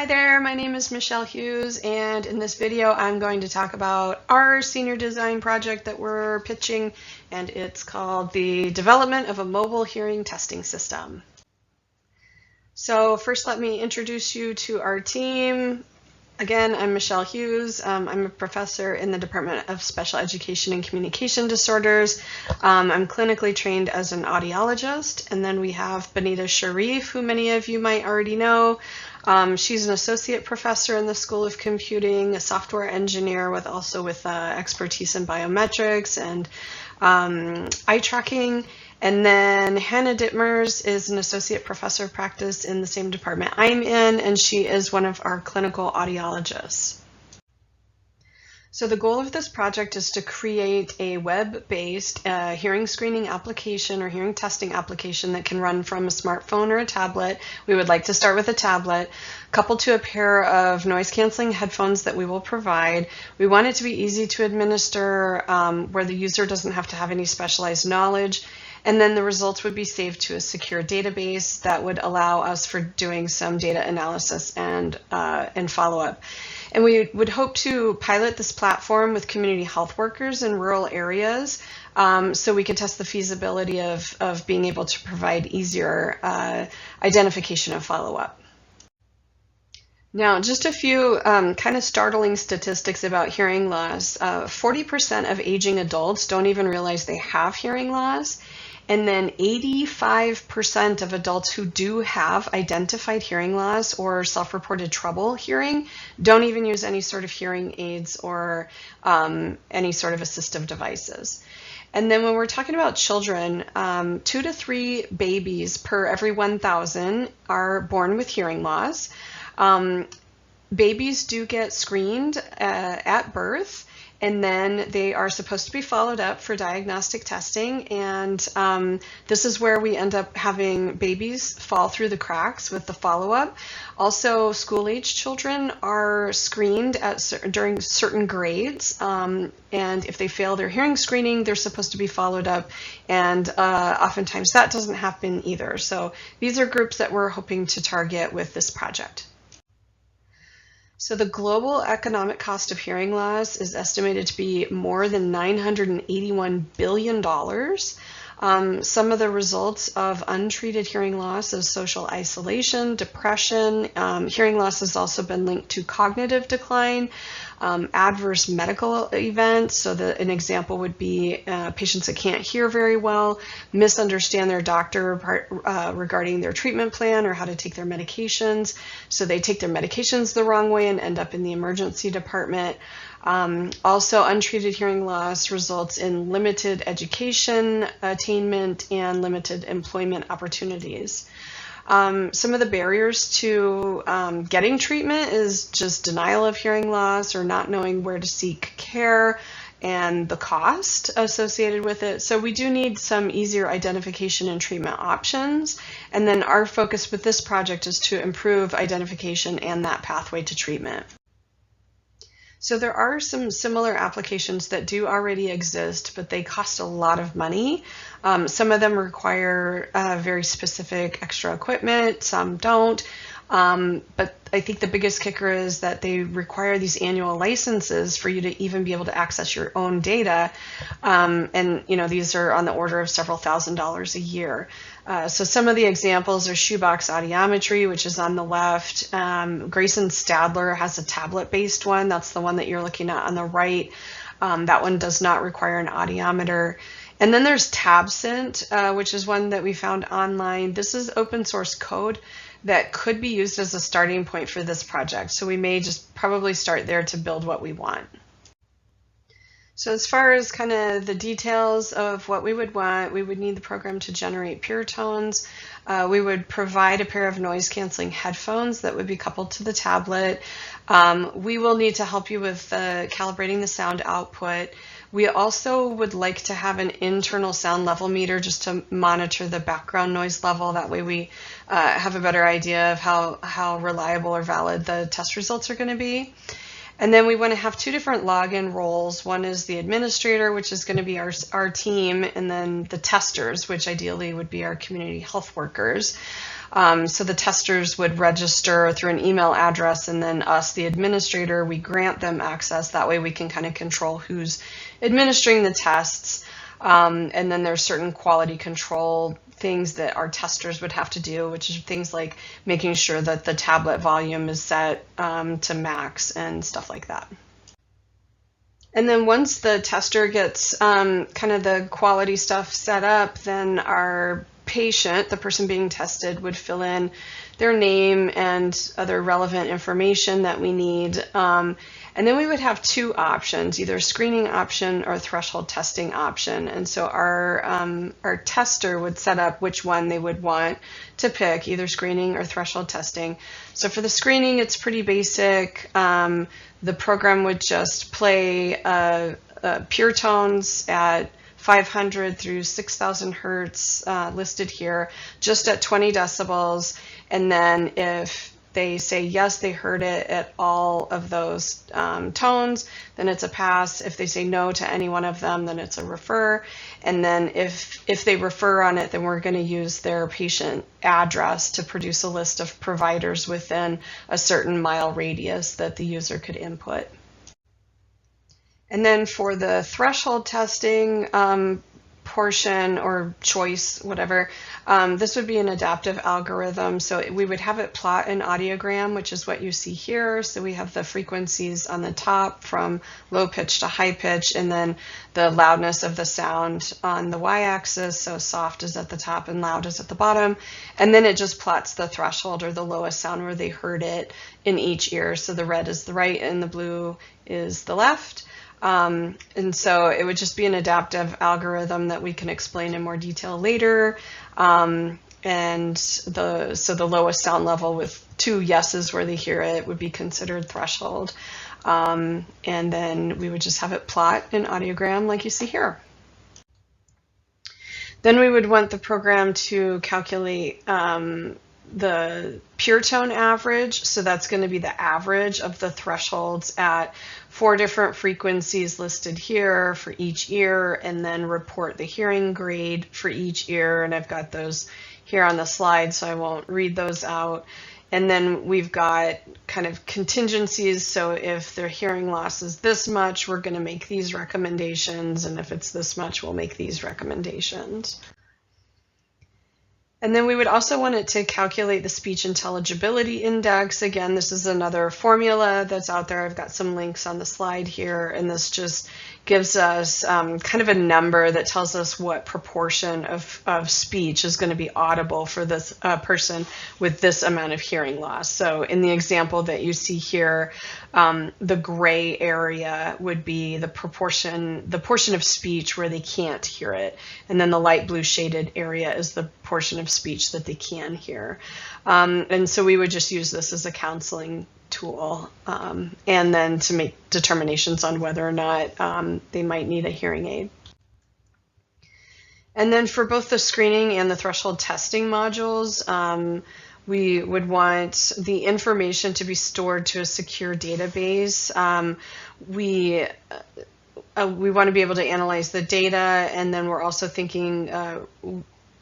Hi there, my name is Sharif-Hughes, and in this video I'm going to talk about our senior design project that we're pitching, and it's called the development of a mobile hearing testing system. So first let me introduce you to our team. Again, I'm Sharif-Hughes. I'm a professor in the Department of Special Education and Communication Disorders. I'm clinically trained as an audiologist, and then we have Benita Sharif, who many of you might already know. She's an associate professor in the School of Computing, a software engineer with expertise in biometrics and eye tracking. And then Hannah Dittmers is an associate professor of practice in the same department I'm in, and she is one of our clinical audiologists. So the goal of this project is to create a web-based hearing screening application or hearing testing application that can run from a smartphone or a tablet. We would like to start with a tablet, coupled to a pair of noise-canceling headphones that we will provide. We want it to be easy to administer, where the user doesn't have to have any specialized knowledge. And then the results would be saved to a secure database that would allow us for doing some data analysis and follow-up. And we would hope to pilot this platform with community health workers in rural areas, so we can test the feasibility of being able to provide easier identification and follow-up. Now, just a few kind of startling statistics about hearing loss. 40% of aging adults don't even realize they have hearing loss. And then 85% of adults who do have identified hearing loss or self-reported trouble hearing don't even use any sort of hearing aids or any sort of assistive devices. And then when we're talking about children, 2 to 3 babies per every 1,000 are born with hearing loss. Babies do get screened at birth, and then they are supposed to be followed up for diagnostic testing, and this is where we end up having babies fall through the cracks with the follow-up. Also, school-age children are screened during certain grades, and if they fail their hearing screening, they're supposed to be followed up, and oftentimes that doesn't happen either. So these are groups that we're hoping to target with this project. So the global economic cost of hearing loss is estimated to be more than $981 billion. Some of the results of untreated hearing loss is social isolation, depression. Hearing loss has also been linked to cognitive decline, adverse medical events. So an example would be patients that can't hear very well, misunderstand their doctor regarding their treatment plan or how to take their medications. So they take their medications the wrong way and end up in the emergency department. Also, untreated hearing loss results in limited education attainment and limited employment opportunities. Some of the barriers to getting treatment is just denial of hearing loss or not knowing where to seek care and the cost associated with it. So we do need some easier identification and treatment options. And then our focus with this project is to improve identification and that pathway to treatment. So there are some similar applications that do already exist, but they cost a lot of money. Some of them require very specific extra equipment, some don't. But I think the biggest kicker is that they require these annual licenses for you to even be able to access your own data. And these are on the order of several $1,000s a year. So some of the examples are shoebox audiometry, which is on the left. Grayson Stadler has a tablet-based one. That's the one that you're looking at on the right. That one does not require an audiometer. And then there's TabSynth, which is one that we found online. This is open source code that could be used as a starting point for this project. So we may just probably start there to build what we want. So as far as kind of the details of what we would want, we would need the program to generate pure tones. We would provide a pair of noise canceling headphones that would be coupled to the tablet. We will need to help you with calibrating the sound output. We also would like to have an internal sound level meter just to monitor the background noise level. That way we have a better idea of how reliable or valid the test results are going to be. And then we want to have two different login roles. One is the administrator, which is going to be our team, and then the testers, which ideally would be our community health workers. So the testers would register through an email address, and then us, the administrator, we grant them access. That way we can kind of control who's administering the tests. And then there's certain quality control things that our testers would have to do, which is things like making sure that the tablet volume is set to max and stuff like that. And then once the tester gets kind of the quality stuff set up, then our patient, the person being tested, would fill in their name and other relevant information that we need. And then we would have two options, either a screening option or a threshold testing option. And so our tester would set up which one they would want to pick, either screening or threshold testing. So for the screening, it's pretty basic. The program would just play pure tones at 500 through 6,000 hertz listed here, just at 20 decibels. And then if they say yes, they heard it at all of those tones, then it's a pass. If they say no to any one of them, then it's a refer. And then if they refer on it, then we're going to use their patient address to produce a list of providers within a certain mile radius that the user could input. And then for the threshold testing portion or choice, whatever, this would be an adaptive algorithm. So we would have it plot an audiogram, which is what you see here. So we have the frequencies on the top from low pitch to high pitch, and then the loudness of the sound on the y-axis. So soft is at the top and loud is at the bottom. And then it just plots the threshold, or the lowest sound where they heard it, in each ear. So the red is the right and the blue is the left. And so it would just be an adaptive algorithm that we can explain in more detail later. So the lowest sound level with 2 yeses where they hear it would be considered threshold. And then we would just have it plot an audiogram like you see here. Then we would want the program to calculate the pure tone average. So that's going to be the average of the thresholds at 4 different frequencies listed here for each ear, and then report the hearing grade for each ear. And I've got those here on the slide, so I won't read those out. And then we've got kind of contingencies. So if their hearing loss is this much, we're going to make these recommendations. And if it's this much, we'll make these recommendations. And then we would also want it to calculate the speech intelligibility index. Again, this is another formula that's out there. I've got some links on the slide here, and this just gives us kind of a number that tells us what proportion of speech is going to be audible for this person with this amount of hearing loss. So in the example that you see here, the gray area would be the portion of speech where they can't hear it, and then the light blue shaded area is the portion of speech that they can hear. And so we would just use this as a counseling tool, and then to make determinations on whether or not they might need a hearing aid. And then for both the screening and the threshold testing modules, we would want the information to be stored to a secure database. We want to be able to analyze the data, and then we're also thinking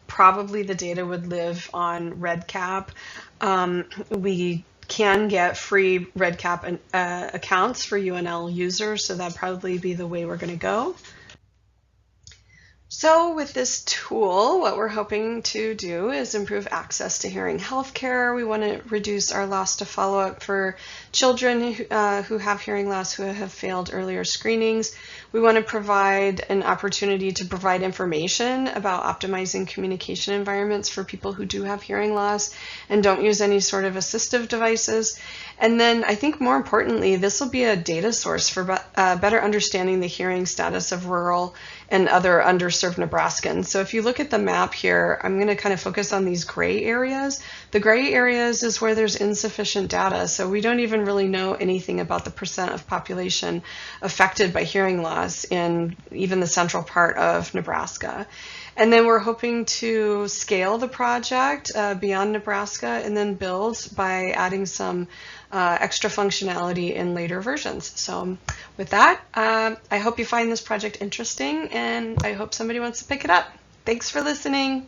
probably the data would live on REDCap. We can get free REDCap accounts for UNL users, so that'd probably be the way we're going to go. So with this tool, what we're hoping to do is improve access to hearing healthcare. We want to reduce our loss to follow-up for children who have hearing loss who have failed earlier screenings. We want to provide an opportunity to provide information about optimizing communication environments for people who do have hearing loss and don't use any sort of assistive devices. And then I think more importantly, this will be a data source for better understanding the hearing status of rural and other underserved underserved Nebraskans. So if you look at the map here, I'm going to kind of focus on these gray areas. The gray areas is where there's insufficient data, so we don't even really know anything about the percent of population affected by hearing loss in even the central part of Nebraska. And then we're hoping to scale the project beyond Nebraska and then build by adding some extra functionality in later versions. So with that, I hope you find this project interesting, and I hope somebody wants to pick it up. Thanks for listening.